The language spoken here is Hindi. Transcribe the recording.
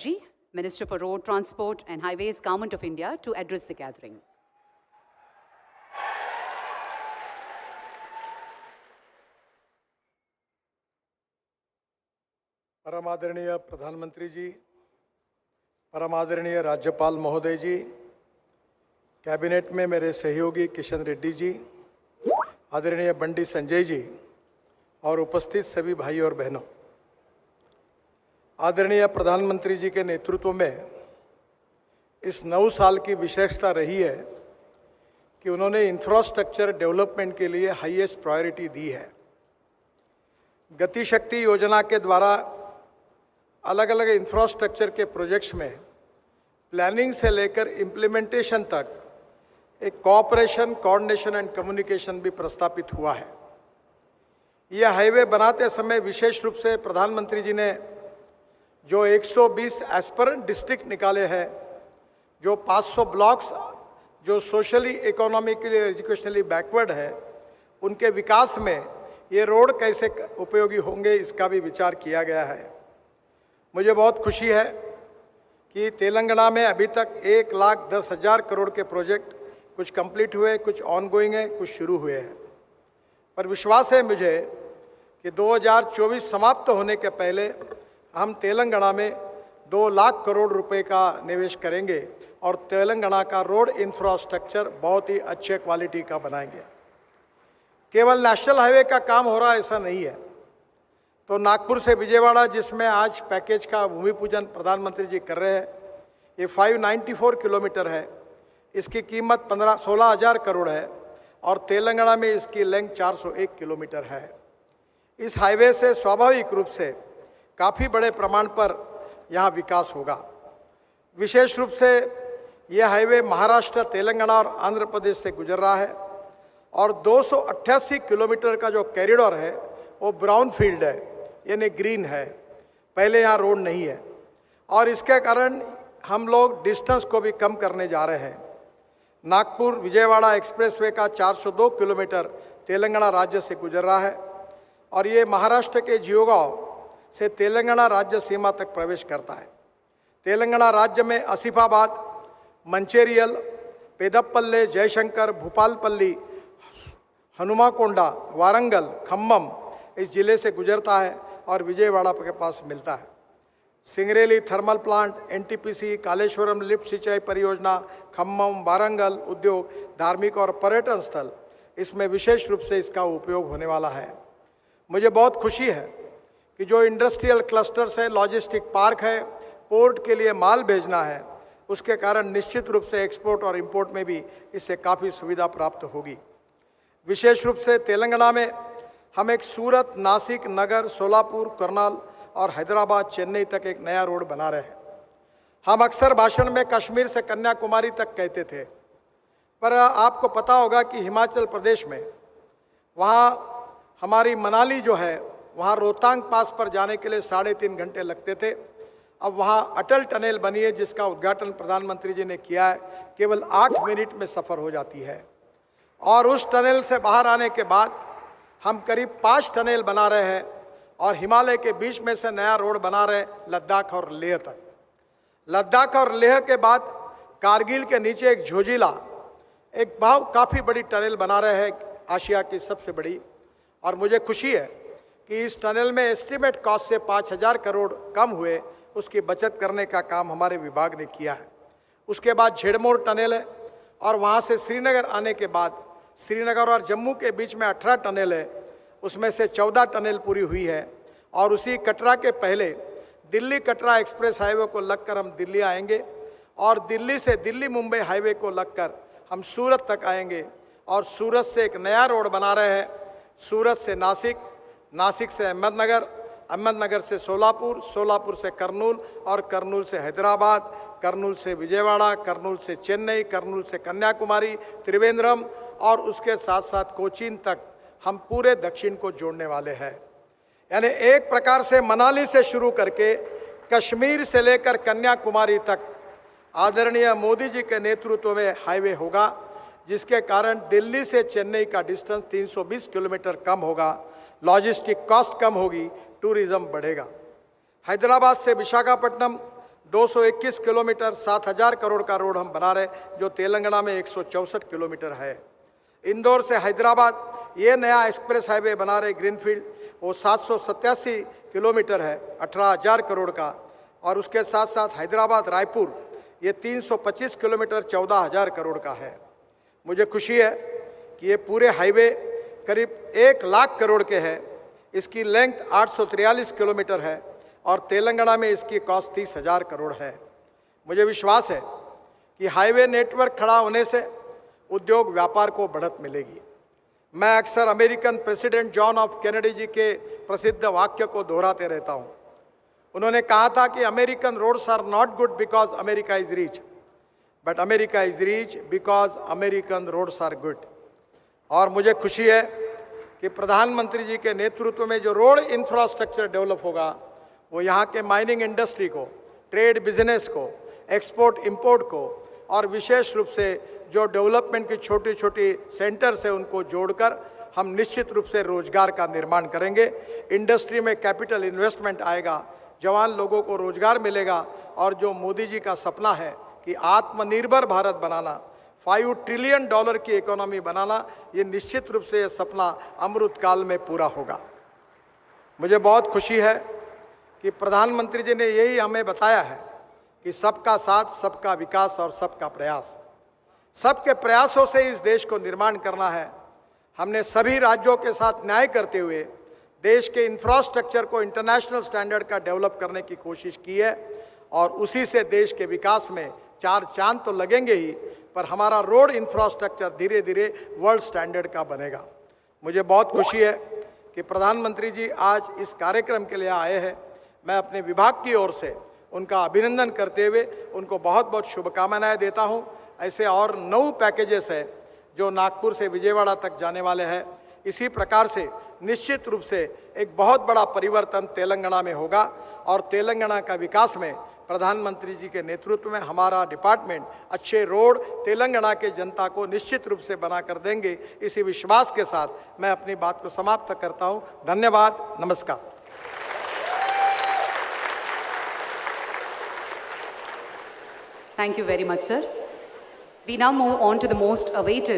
Ji, Minister for Road Transport and Highways, Government of India, to address the gathering. परम आदरणीय प्रधानमंत्री जी, परम आदरणीय राज्यपाल महोदय जी, कैबिनेट में मेरे सहयोगी किशन रेड्डी जी, आदरणीय बंडी संजय जी और उपस्थित सभी भाई और बहनों, आदरणीय प्रधानमंत्री जी के नेतृत्व में इस 9 साल की विशेषता रही है कि उन्होंने इंफ्रास्ट्रक्चर डेवलपमेंट के लिए हाईएस्ट प्रायोरिटी दी है। गति शक्ति योजना के द्वारा अलग अलग इंफ्रास्ट्रक्चर के प्रोजेक्ट्स में प्लानिंग से लेकर इम्प्लीमेंटेशन तक एक कोऑपरेशन, कोऑर्डिनेशन एंड कम्युनिकेशन भी प्रस्तापित हुआ है। यह हाईवे बनाते समय विशेष रूप से प्रधानमंत्री जी ने जो 120 एस्पिरेंट डिस्ट्रिक्ट निकाले हैं, जो 500 ब्लॉक्स जो सोशली, इकोनॉमिकली, एजुकेशनली बैकवर्ड है, उनके विकास में ये रोड कैसे उपयोगी होंगे, इसका भी विचार किया गया है। मुझे बहुत खुशी है कि तेलंगाना में अभी तक 1,10,000 करोड़ के प्रोजेक्ट कुछ कंप्लीट हुए, कुछ ऑनगोइंग है, कुछ शुरू हुए हैं। पर विश्वास है मुझे कि 2024 समाप्त होने के पहले हम तेलंगाना में 2 लाख करोड़ रुपए का निवेश करेंगे और तेलंगाना का रोड इंफ्रास्ट्रक्चर बहुत ही अच्छे क्वालिटी का बनाएंगे। केवल नेशनल हाईवे का काम हो रहा है ऐसा नहीं है। तो नागपुर से विजयवाड़ा, जिसमें आज पैकेज का भूमि पूजन प्रधानमंत्री जी कर रहे हैं, ये 594 किलोमीटर है। इसकी कीमत 16,000 करोड़ है और तेलंगाना में इसकी लेंथ 401 किलोमीटर है। इस हाईवे से स्वाभाविक रूप से काफ़ी बड़े प्रमाण पर यहाँ विकास होगा। विशेष रूप से यह हाईवे महाराष्ट्र, तेलंगाना और आंध्र प्रदेश से गुजर रहा है और 288 किलोमीटर का जो कॉरिडोर है वो ब्राउन फील्ड है, यानी ग्रीन है। पहले यहाँ रोड नहीं है और इसके कारण हम लोग डिस्टेंस को भी कम करने जा रहे हैं। नागपुर विजयवाड़ा एक्सप्रेसवे का 402 किलोमीटर तेलंगाना राज्य से गुजर रहा है और ये महाराष्ट्र के जियोगांव से तेलंगाना राज्य सीमा तक प्रवेश करता है। तेलंगाना राज्य में आसिफाबाद, मंचेरियल, पेदप्पल्ले, जयशंकर, भूपालपल्ली, हनुमाकोंडा, वारंगल, खम्मम इस जिले से गुजरता है और विजयवाड़ा के पास मिलता है। Singareni thermal plant, NTPC, Kaleshwaram lift सिंचाई परियोजना, खम्मम, वारंगल उद्योग, धार्मिक और पर्यटन स्थल, इसमें विशेष रूप से इसका उपयोग होने वाला है। मुझे बहुत खुशी है कि जो इंडस्ट्रियल क्लस्टर्स है, लॉजिस्टिक पार्क है, पोर्ट के लिए माल भेजना है, उसके कारण निश्चित रूप से एक्सपोर्ट और इंपोर्ट में भी इससे काफ़ी सुविधा प्राप्त होगी। विशेष रूप से तेलंगाना में हम एक सूरत, नासिक, नगर, सोलापुर, करनाल और हैदराबाद, चेन्नई तक एक नया रोड बना रहे हैं। हम अक्सर भाषण में कश्मीर से कन्याकुमारी तक कहते थे, पर आपको पता होगा कि हिमाचल प्रदेश में वहाँ हमारी मनाली जो है, वहाँ रोहतांग पास पर जाने के लिए 3.5 घंटे लगते थे। अब वहाँ अटल टनल बनी है जिसका उद्घाटन प्रधानमंत्री जी ने किया है, केवल 8 मिनट में सफ़र हो जाती है। और उस टनल से बाहर आने के बाद हम करीब 5 टनल बना रहे हैं और हिमालय के बीच में से नया रोड बना रहे हैं लद्दाख और लेह तक। लद्दाख और लेह के बाद कारगिल के नीचे एक झोजिला, एक काफ़ी बड़ी टनल बना रहे हैं, आशिया की सबसे बड़ी। और मुझे खुशी है कि इस टनल में एस्टिमेट कॉस्ट से 5,000 करोड़ कम हुए, उसकी बचत करने का काम हमारे विभाग ने किया है। उसके बाद झेड़मोर टनल है और वहाँ से श्रीनगर आने के बाद श्रीनगर और जम्मू के बीच में 18 टनल है, उसमें से 14 टनल पूरी हुई है। और उसी कटरा के पहले दिल्ली कटरा एक्सप्रेस हाईवे को लगकर हम दिल्ली आएंगे और दिल्ली से दिल्ली मुंबई हाईवे को लगकर हम सूरत तक आएंगे और सूरत से एक नया रोड बना रहे हैं, सूरत से नासिक, नासिक से अहमदनगर, अहमदनगर से सोलापुर, सोलापुर से करनूल और करनूल से हैदराबाद, करनूल से विजयवाड़ा, करनूल से चेन्नई, करनूल से कन्याकुमारी, त्रिवेंद्रम और उसके साथ साथ कोचीन तक हम पूरे दक्षिण को जोड़ने वाले हैं। यानी एक प्रकार से मनाली से शुरू करके कश्मीर से लेकर कन्याकुमारी तक आदरणीय मोदी जी के नेतृत्व में हाईवे होगा, जिसके कारण दिल्ली से चेन्नई का डिस्टेंस 320 किलोमीटर कम होगा, लॉजिस्टिक कॉस्ट कम होगी, टूरिज्म बढ़ेगा। हैदराबाद से विशाखापट्टनम 221 किलोमीटर 7,000 करोड़ का रोड हम बना रहे, जो तेलंगाना में 164 किलोमीटर है। इंदौर से हैदराबाद ये नया एक्सप्रेस हाईवे बना रहे ग्रीनफील्ड, वो 787 किलोमीटर है, 18,000 करोड़ का। और उसके साथ साथ हैदराबाद रायपुर ये 325 किलोमीटर 14,000 करोड़ का है। मुझे खुशी है कि ये पूरे हाईवे करीब 1 लाख करोड़ के हैं। इसकी लेंथ 843 किलोमीटर है और तेलंगाना में इसकी कॉस्ट 30,000 करोड़ है। मुझे विश्वास है कि हाईवे नेटवर्क खड़ा होने से उद्योग व्यापार को बढ़त मिलेगी। मैं अक्सर American president John F Kennedy ji के प्रसिद्ध वाक्य को दोहराते रहता हूँ। उन्होंने कहा था कि American roads are not good because America is rich, but America is rich because American roads are good. और मुझे खुशी है कि प्रधानमंत्री जी के नेतृत्व में जो रोड इंफ्रास्ट्रक्चर डेवलप होगा वो यहाँ के माइनिंग इंडस्ट्री को, ट्रेड बिजनेस को, एक्सपोर्ट इंपोर्ट को और विशेष रूप से जो डेवलपमेंट की छोटी छोटी सेंटर्स है उनको जोड़कर हम निश्चित रूप से रोजगार का निर्माण करेंगे। इंडस्ट्री में कैपिटल इन्वेस्टमेंट आएगा, जवान लोगों को रोजगार मिलेगा और जो मोदी जी का सपना है कि आत्मनिर्भर भारत बनाना, $5 ट्रिलियन की इकोनॉमी बनाना, ये निश्चित रूप से ये सपना अमृतकाल में पूरा होगा। मुझे बहुत खुशी है कि प्रधानमंत्री जी ने यही हमें बताया है कि सबका साथ, सबका विकास और सबका प्रयास। सबके प्रयासों से इस देश को निर्माण करना है। हमने सभी राज्यों के साथ न्याय करते हुए देश के इंफ्रास्ट्रक्चर को इंटरनेशनल स्टैंडर्ड का डेवलप करने की कोशिश की है और उसी से देश के विकास में 4 चांद तो लगेंगे ही, पर हमारा रोड इंफ्रास्ट्रक्चर धीरे धीरे वर्ल्ड स्टैंडर्ड का बनेगा। मुझे बहुत खुशी है कि प्रधानमंत्री जी आज इस कार्यक्रम के लिए आए हैं। मैं अपने विभाग की ओर से उनका अभिनंदन करते हुए उनको बहुत बहुत शुभकामनाएं देता हूं। ऐसे और 9 पैकेजेस हैं जो नागपुर से विजयवाड़ा तक जाने वाले हैं। इसी प्रकार से निश्चित रूप से एक बहुत बड़ा परिवर्तन तेलंगाना में होगा और तेलंगाना का विकास में प्रधानमंत्री जी के नेतृत्व में हमारा डिपार्टमेंट अच्छे रोड तेलंगाना के जनता को निश्चित रूप से बना कर देंगे। इसी विश्वास के साथ मैं अपनी बात को समाप्त करता हूं। धन्यवाद, नमस्कार। Thank you very much, sir. We now move on to the most awaited